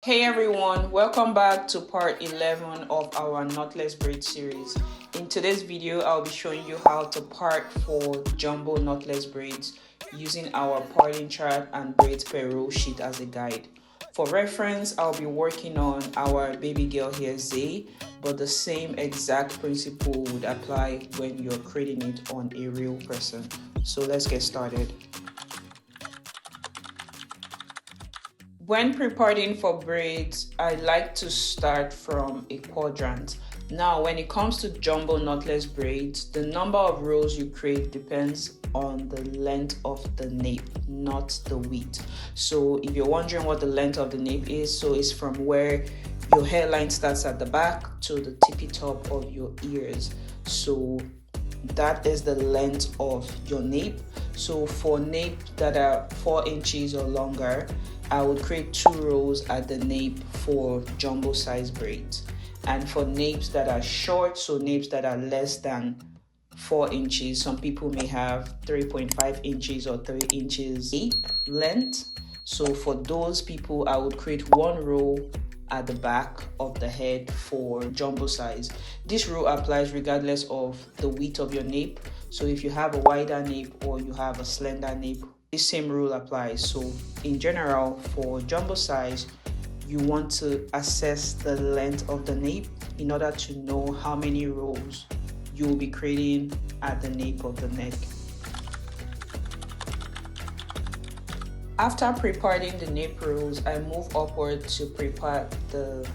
Hey everyone, welcome back to part 11 of our Knotless Braids series. In today's video, I'll be showing you how to part for jumbo knotless braids using our parting chart and braids per row sheet as a guide. For reference, I'll be working on our baby girl here, Zay, but the same exact principle would apply when you're creating it on a real person. So let's get started. When pre-parting for braids, I like to start from a quadrant. Now, when it comes to jumbo knotless braids, the number of rows you create depends on the length of the nape, not the width. So if you're wondering what the length of the nape is, so it's from where your hairline starts at the back to the tippy top of your ears. So that is the length of your nape. So for nape that are 4 inches or longer, I would create 2 rows at the nape for jumbo size braids. And for napes that are short, so napes that are less than 4 inches, some people may have 3.5 inches or 3 inches nape length. So for those people, I would create 1 row at the back of the head for jumbo size. This rule applies regardless of the width of your nape. So if you have a wider nape or you have a slender nape, this same rule applies. So in general, for jumbo size, you want to assess the length of the nape in order to know how many rows you will be creating at the nape of the neck. After pre-parting the nape rows, I move upward to pre-part the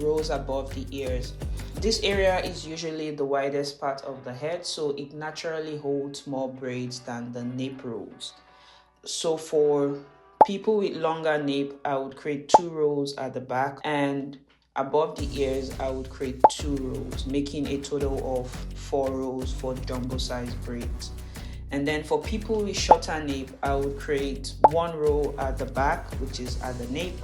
rows above the ears. This area is usually the widest part of the head, so it naturally holds more braids than the nape rows. So for people with longer nape, I would create 2 rows at the back, and above the ears, I would create 2 rows, making a total of 4 rows for jumbo size braids. And then for people with shorter nape, I would create 1 row at the back, which is at the nape,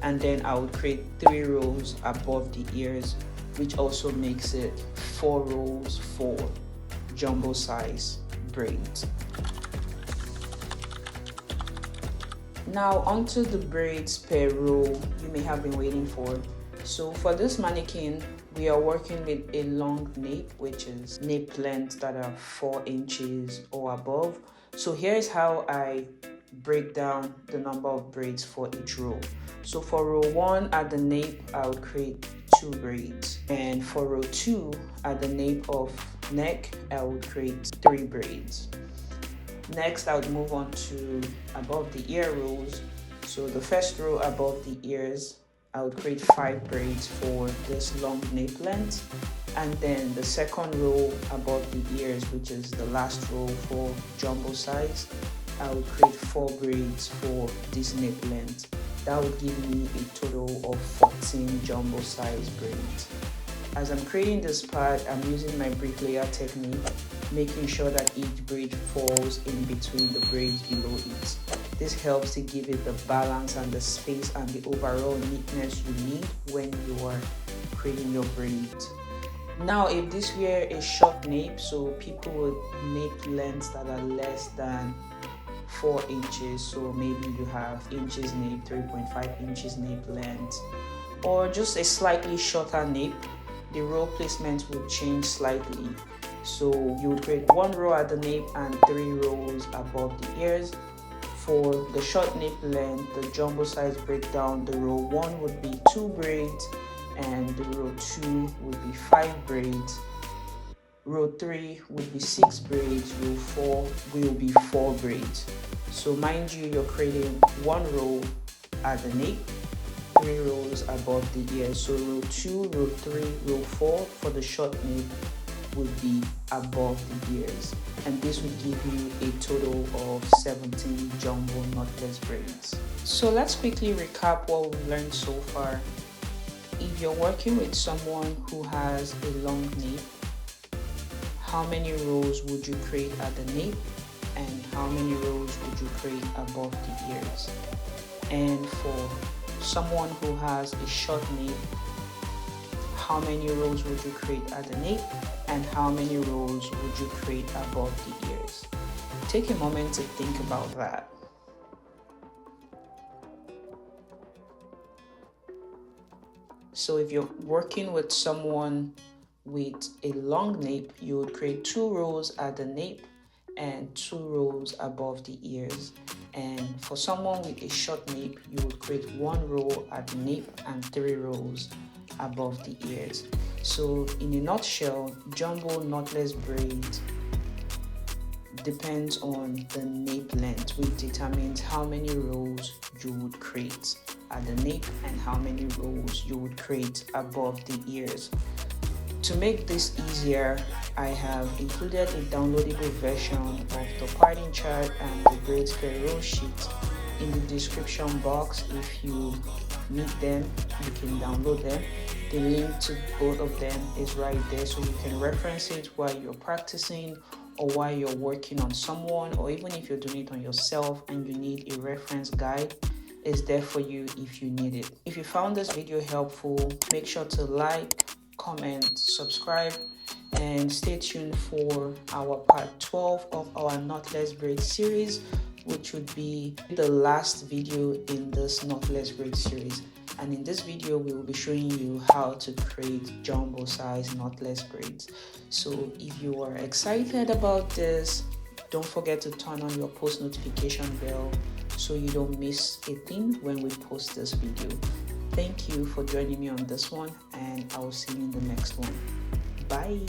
and then I would create 3 rows above the ears, which also makes it 4 rows for jumbo size braids. Now onto the braids per row you may have been waiting for. So for this mannequin, we are working with a long nape, which is nape lengths that are 4 inches or above. So here's how I break down the number of braids for each row. So for row 1 at the nape, I would create 2 braids. And for row 2 at the nape of neck, I would create 3 braids. Next, I would move on to above the ear rows. So the first row above the ears, I would create 5 braids for this long nape length. And then the second row above the ears, which is the last row for jumbo size, I would create 4 braids for this nape length. That would give me a total of 14 jumbo size braids. As I'm creating this part, I'm using my bricklayer technique, making sure that each braid falls in between the braids below it. This helps to give it the balance and the space and the overall neatness you need when you are creating your braids. Now, if this were a short nape, so people with nape lengths that are less than 4 inches, so maybe you have inches nape, 3.5 inches nape length, or just a slightly shorter nape, the row placement will change slightly. So you would create 1 row at the nape and 3 rows above the ears. For the short nape length, the jumbo size breakdown, the row 1 would be 2 braids and the row 2 would be 5 braids. Row 3 would be 6 braids, row 4 will be 4 braids. So mind you, you're creating 1 row at the nape, 3 rows above the ears. So row 2, row 3, row 4 for the short nape would be above the ears, and this would give you a total of 17 jumbo knotless braids. So let's quickly recap what we've learned so far. If you're working with someone who has a long nape, how many rows would you create at the nape and how many rows would you create above the ears? And for someone who has a short nape, how many rows would you create at the nape and how many rows would you create above the ears? Take a moment to think about that. So if you're working with someone with a long nape, you would create 2 rows at the nape and 2 rows above the ears. And for someone with a short nape, you would create 1 row at the nape and 3 rows above the ears. So in a nutshell, jumbo knotless braids depends on the nape length, which determines how many rows you would create at the nape and how many rows you would create above the ears. To make this easier, I have included a downloadable version of the parting chart and the Braids Per Row sheet in the description box. If you need them, you can download them. The link to both of them is right there, so you can reference it while you're practicing or while you're working on someone, or even if you're doing it on yourself and you need a reference guide, it's there for you if you need it. If you found this video helpful, make sure to like, comment, subscribe, and stay tuned for our part 12 of our Knotless Braids series, which would be the last video in this Knotless Braids series. And in this video, we will be showing you how to create jumbo size knotless braids. So if you are excited about this, don't forget to turn on your post notification bell so you don't miss a thing when we post this video. Thank you for joining me on this one, and I will see you in the next one. Bye.